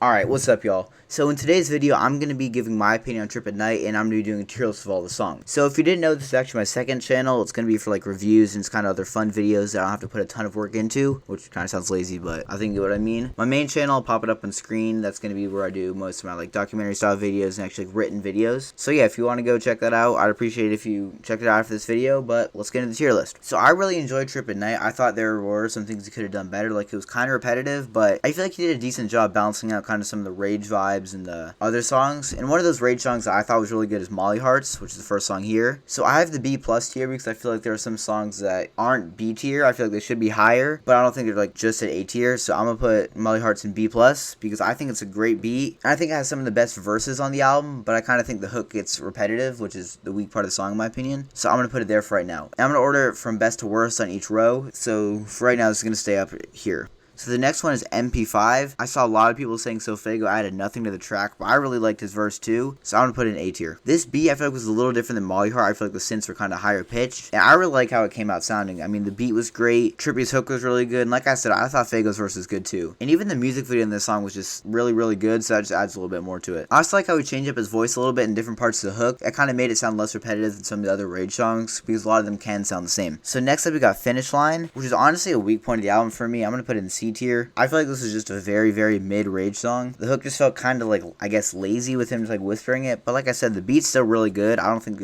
Alright, what's up, y'all? So in today's video, I'm going to be giving my opinion on Trip at Night, and I'm going to be doing a tier list of all the songs. So if you didn't know, this is actually my second channel. It's going to be for like reviews and it's kind of other fun videos that I don't have to put a ton of work into, which kind of sounds lazy, but I think you get what I mean. My main channel, I'll pop it up on screen. That's going to be where I do most of my like documentary style videos and actually like, written videos. So yeah, if you want to go check that out, I'd appreciate it if you checked it out after this video, but let's get into the tier list. So I really enjoyed Trip at Night. I thought there were some things he could have done better, like it was kind of repetitive, but I feel like he did a decent job balancing out kind of some of the rage vibes and the other songs. And one of those rage songs that I thought was really good is Molly Hearts, which is the first song here. So I have the B plus tier because I feel like there are some songs that aren't B tier. I feel like they should be higher, but I don't think they're like just at A tier. So I'm gonna put Molly Hearts in B plus because I think it's a great beat. And I think it has some of the best verses on the album, but I kind of think the hook gets repetitive, which is the weak part of the song in my opinion. So I'm gonna put it there for right now. And I'm gonna order it from best to worst on each row. So for right now, this is gonna stay up here. So the next one is MP5. I saw a lot of people saying Sofego added nothing to the track, but I really liked his verse too, so I'm going to put it in A tier. This beat I feel like was a little different than Molly Heart. I feel like the synths were kind of higher pitched, and I really like how it came out sounding. I mean, the beat was great, Trippy's hook was really good, and like I said, I thought Fago's verse was good too. And even the music video in this song was just really, really good, so that just adds a little bit more to it. I also like how he changed up his voice a little bit in different parts of the hook. It kind of made it sound less repetitive than some of the other Rage songs, because a lot of them can sound the same. So next up we got Finish Line, which is honestly a weak point of the album for me. I'm going to put it in C tier. I feel like this is just a very, very mid-Rage song. The hook just felt kind of like, I guess, lazy with him just like whispering it, but like I said, the beat's still really good. I think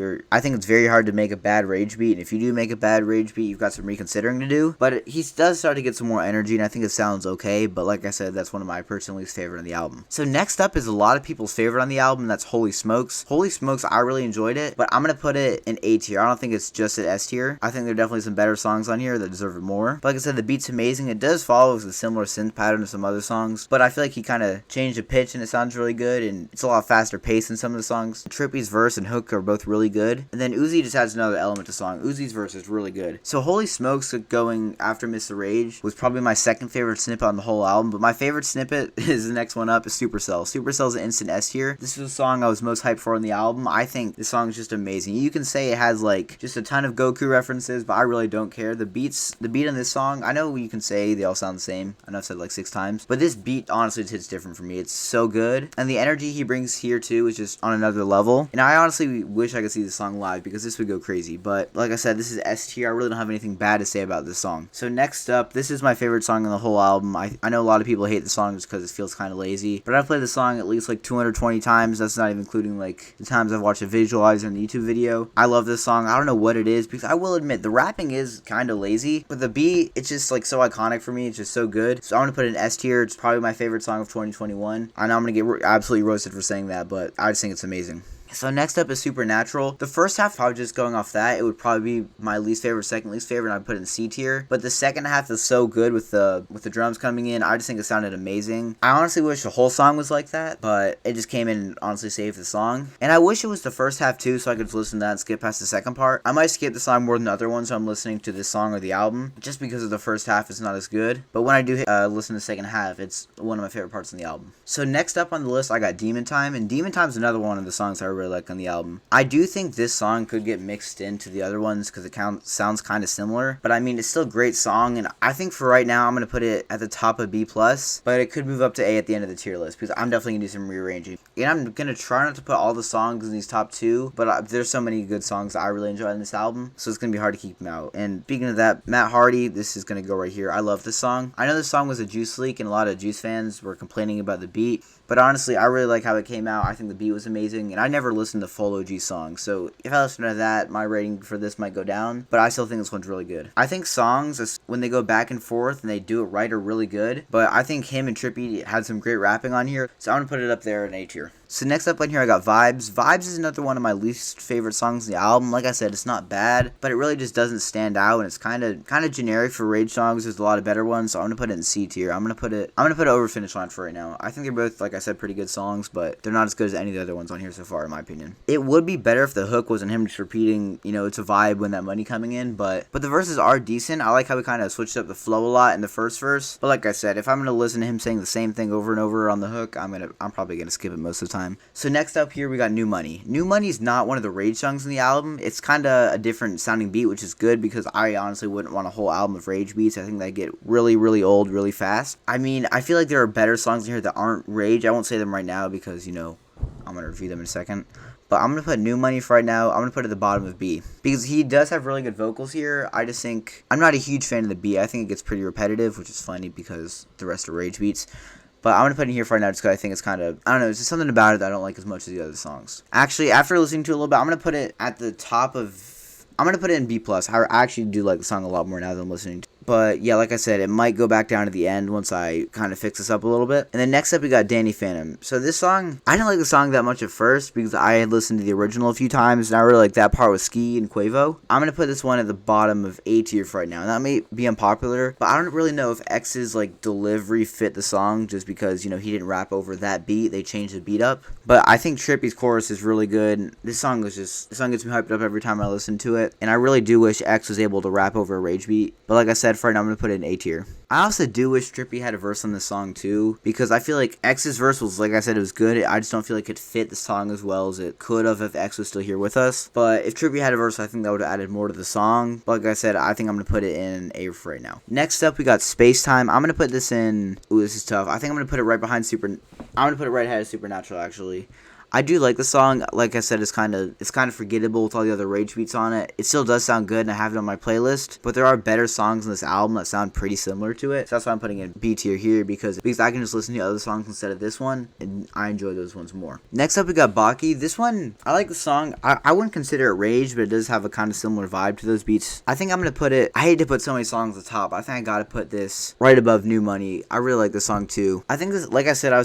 it's very hard to make a bad Rage beat, and if you do make a bad Rage beat, you've got some reconsidering to do, but he does start to get some more energy, and I think it sounds okay, but like I said, that's one of my personal least favorite on the album. So next up is a lot of people's favorite on the album, that's Holy Smokes. Holy Smokes, I really enjoyed it, but I'm gonna put it in A tier. I don't think it's just at S tier. I think there are definitely some better songs on here that deserve it more, but like I said, the beat's amazing. It does follow a similar synth pattern to some other songs, but I feel like he kind of changed the pitch and it sounds really good, and it's a lot faster paced than some of the songs. Trippy's verse and hook are both really good, and then Uzi just adds another element to the song. Uzi's verse is really good. So Holy Smokes going after Mr. Rage was probably my second favorite snippet on the whole album, but my favorite snippet is the next one up, is Supercell. Supercell's an instant S tier. This is the song I was most hyped for on the album. I think this song is just amazing. You can say it has like just a ton of Goku references, but I really don't care. The beat on this song, I know you can say they all sound the same. I know I've said it like 6 times, but this beat honestly hits different for me. It's so good, and the energy he brings here too is just on another level, and I honestly wish I could see this song live because this would go crazy, but like I said, this is S tier. I really don't have anything bad to say about this song. So next up, this is my favorite song on the whole album. I know a lot of people hate the song just because it feels kind of lazy, but I've played the song at least like 220 times. That's not even including like the times I've watched it visualized in the YouTube video. I love this song. I don't know what it is, because I will admit the rapping is kind of lazy, but the beat, it's just like so iconic for me. It's just so good, so I'm gonna put it in S tier. It's probably my favorite song of 2021. I know I'm gonna get absolutely roasted for saying that, but I just think it's amazing. So next up is Supernatural. The first half, probably just going off that, it would probably be my least favorite, second least favorite, and I'd put it in C tier. But the second half is so good with the drums coming in. I just think it sounded amazing. I honestly wish the whole song was like that, but it just came in and honestly saved the song. And I wish it was the first half too, so I could just listen to that and skip past the second part. I might skip the song more than the other ones, so I'm listening to this song or the album, just because of the first half is not as good. But when I do listen to the second half, it's one of my favorite parts on the album. So next up on the list, I got Demon Time, and Demon Time is another one of the songs I really like on the album. I do think this song could get mixed into the other ones because it sounds kind of similar, but I mean, it's still a great song, and I think for right now I'm going to put it at the top of B+, but it could move up to A at the end of the tier list because I'm definitely going to do some rearranging. And I'm going to try not to put all the songs in these top 2, but there's so many good songs that I really enjoy in this album, so it's going to be hard to keep them out. And speaking of that, Matt Hardy, this is going to go right here. I love this song. I know this song was a Juice leak, and a lot of Juice fans were complaining about the beat, but honestly, I really like how it came out. I think the beat was amazing, and I never listened to full OG songs, so if I listen to that, my rating for this might go down, but I still think this one's really good. I think songs, when they go back and forth and they do it right, are really good, but I think him and Trippy had some great rapping on here, so I'm going to put it up there in A tier. So next up on here, I got Vibes. Vibes is another one of my least favorite songs in the album. Like I said, it's not bad, but it really just doesn't stand out, and it's kind of generic for Rage songs. There's a lot of better ones, so I'm gonna put it in C tier. I'm gonna put it over Finish Line for right now. I think they're both, like I said, pretty good songs, but they're not as good as any of the other ones on here so far, in my opinion. It would be better if the hook wasn't him just repeating, it's a vibe when that money coming in, but the verses are decent. I like how we kind of switched up the flow a lot in the first verse, but like I said, if I'm gonna listen to him saying the same thing over and over on the hook, I'm probably gonna skip it most of the time. So next up here we got New Money. New Money is not one of the Rage songs in the album. It's kind of a different sounding beat, which is good because I honestly wouldn't want a whole album of Rage beats. I think they get really, really old really fast. I mean, I feel like there are better songs in here that aren't Rage. I won't say them right now because, you know, I'm going to review them in a second. But I'm going to put New Money for right now. I'm going to put it at the bottom of B. Because he does have really good vocals here. I just think, I'm not a huge fan of the B. I think it gets pretty repetitive, which is funny because the rest are Rage beats. But I'm going to put it here for right now just because I think it's kind of, I don't know, there's just something about it that I don't like as much as the other songs. Actually, after listening to it a little bit, I'm going to put it at the top of, I'm going to put it in B+. I actually do like the song a lot more now than I'm listening to. But yeah, like I said, it might go back down to the end once I kind of fix this up a little bit. And then next up we got Danny Phantom. So this song, I didn't like the song that much at first because I had listened to the original a few times and I really like that part with Ski and Quavo. I'm going to put this one at the bottom of A tier for right now. And that may be unpopular, but I don't really know if X's like delivery fit the song just because, you know, he didn't rap over that beat. They changed the beat up. But I think Trippy's chorus is really good. This song gets me hyped up every time I listen to it. And I really do wish X was able to rap over a Rage beat. But like I said, for right now, I'm going to put it in A tier. I also do wish Trippy had a verse on this song too, because I feel like X's verse was, like I said, it was good. I just don't feel like it fit the song as well as it could have if X was still here with us. But if Trippy had a verse, I think that would have added more to the song. But like I said, I think I'm going to put it in A for right now. Next up, we got Space Time. I'm going to put this in, ooh, this is tough. I think I'm going to put it right behind I'm going to put it right ahead of Supernatural, actually. I do like the song. Like I said, it's kind of forgettable with all the other Rage beats on it. It still does sound good, and I have it on my playlist. But there are better songs in this album that sound pretty similar to it. So that's why I'm putting it in B tier here because I can just listen to other songs instead of this one, and I enjoy those ones more. Next up, we got Baki. This one, I like the song. I wouldn't consider it Rage, but it does have a kind of similar vibe to those beats. I think I'm gonna put it. I hate to put so many songs at the top. I think I gotta put this right above New Money. I really like this song too. I think this, like I said, I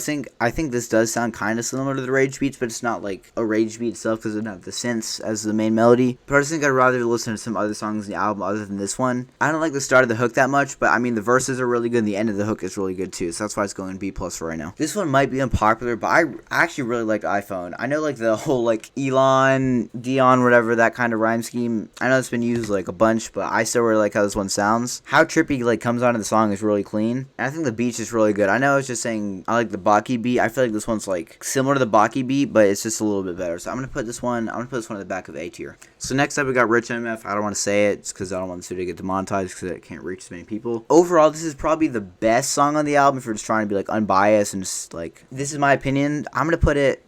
think this does sound kind of similar to the Rage beats, but it's not like a Rage beat itself because it doesn't have the synths as the main melody. But I just think I'd rather listen to some other songs in the album other than this one. I don't like the start of the hook that much, but I mean the verses are really good and the end of the hook is really good too, so that's why it's going B+ for right now. This one might be unpopular, but I actually really like iPhone. I know like the whole like Elon, Dion, whatever, that kind of rhyme scheme, I know it's been used like a bunch, but I still really like how this one sounds. How Trippy like comes onto the song is really clean, and I think the beat's just really good. I know I was just saying I like the Baki beat. I feel like this one's like similar to the Baki beat, but it's just a little bit better. So I'm gonna put this one at the back of A tier. So next up we got Rich MF. I don't want to say it just because I don't want this video to get demonetized because it can't reach as many people. Overall, this is probably the best song on the album if you're just trying to be like unbiased and just like, this is my opinion. I'm gonna put it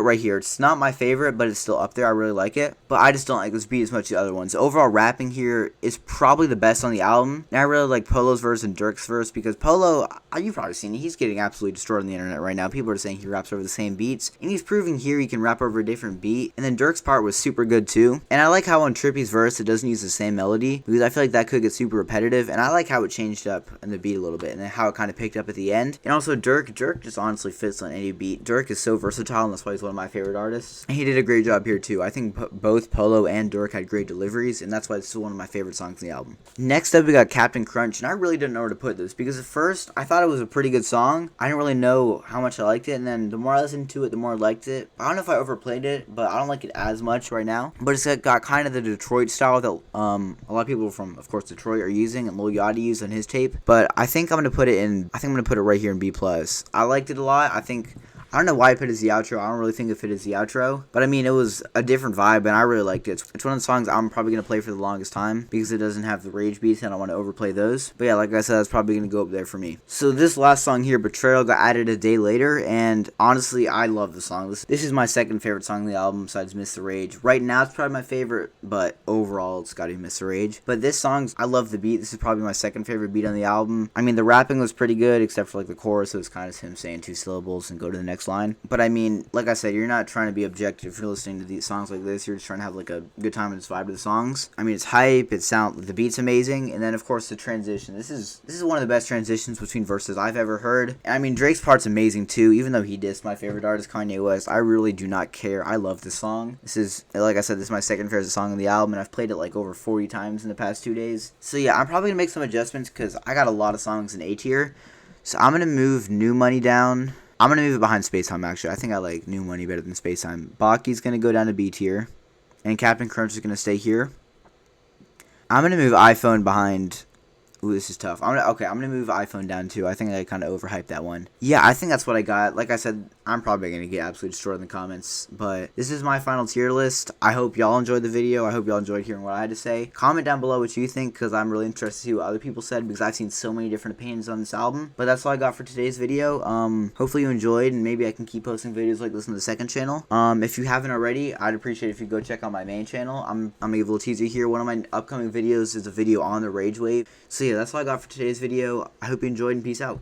right here. It's not my favorite, but it's still up there. I really like it, but I just don't like this beat as much as the other ones. Overall rapping here is probably the best on the album, and I really like Polo's verse and Dirk's verse because Polo, you've probably seen it, he's getting absolutely destroyed on the internet right now. People are saying he raps over the same beats, and he's proving here he can rap over a different beat. And then Dirk's part was super good too, and I like how on Trippy's verse it doesn't use the same melody because I feel like that could get super repetitive, and I like how it changed up in the beat a little bit and then how it kind of picked up at the end. And also Dirk just honestly fits on any beat. Dirk is so versatile, and that's why he's one of my favorite artists, and he did a great job here too. I think both Polo and Dirk had great deliveries, and that's why it's still one of my favorite songs in the album. Next up we got Captain Crunch, and I really didn't know where to put this because at first I thought it was a pretty good song. I didn't really know how much I liked it, and then the more I listened to it, the more I liked it. I don't know if I overplayed it, but I don't like it as much right now. But it's got kind of the Detroit style that a lot of people from, of course, Detroit are using, and Lil Yachty used on his tape. But I think I'm gonna put it right here in B+. I liked it a lot. I don't know why I put it as the outro. I don't really think it fit as the outro. But I mean, it was a different vibe, and I really liked it. It's one of the songs I'm probably going to play for the longest time because it doesn't have the Rage beats, and I don't want to overplay those. But yeah, like I said, that's probably going to go up there for me. So this last song here, Betrayal, got added a day later, and honestly, I love the song. This is my second favorite song on the album besides Miss the Rage. Right now, it's probably my favorite, but overall, it's got to be Miss the Rage. But this song, I love the beat. This is probably my second favorite beat on the album. I mean, the rapping was pretty good, except for like the chorus. It was kind of him saying 2 syllables and go to the next line. But I mean, like I said, you're not trying to be objective if you're listening to these songs like this. You're just trying to have like a good time and just vibe to the songs. I mean, it's hype, the beat's amazing, and then of course the transition. This is one of the best transitions between verses I've ever heard. I mean, Drake's part's amazing too, even though he dissed my favorite artist, Kanye West. I really do not care. I love this song. This is, like I said, this is my second favorite song on the album, and I've played it like over 40 times in the past 2 days. So yeah, I'm probably gonna make some adjustments because I got a lot of songs in A tier. So I'm gonna move New Money down. I'm going to move it behind Space Time, actually. I think I like New Money better than Space Time. Baki's going to go down to B tier. And Captain Crunch is going to stay here. I'm going to move iPhone behind Ooh, this is tough. I'm gonna move iPhone down too. I think I kind of overhyped that one. Yeah, I think that's what I got. Like I said, I'm probably gonna get absolutely destroyed in the comments, but this is my final tier list. I hope y'all enjoyed the video. I hope y'all enjoyed hearing what I had to say. Comment down below what you think, because I'm really interested to see what other people said, because I've seen so many different opinions on this album. But that's all I got for today's video. Hopefully you enjoyed, and maybe I can keep posting videos like this on the second channel. If you haven't already, I'd appreciate if you go check out my main channel. I'm gonna give a little teaser here. One of my upcoming videos is a video on the Rage Wave. So yeah, that's all I got for today's video. I hope you enjoyed, and peace out.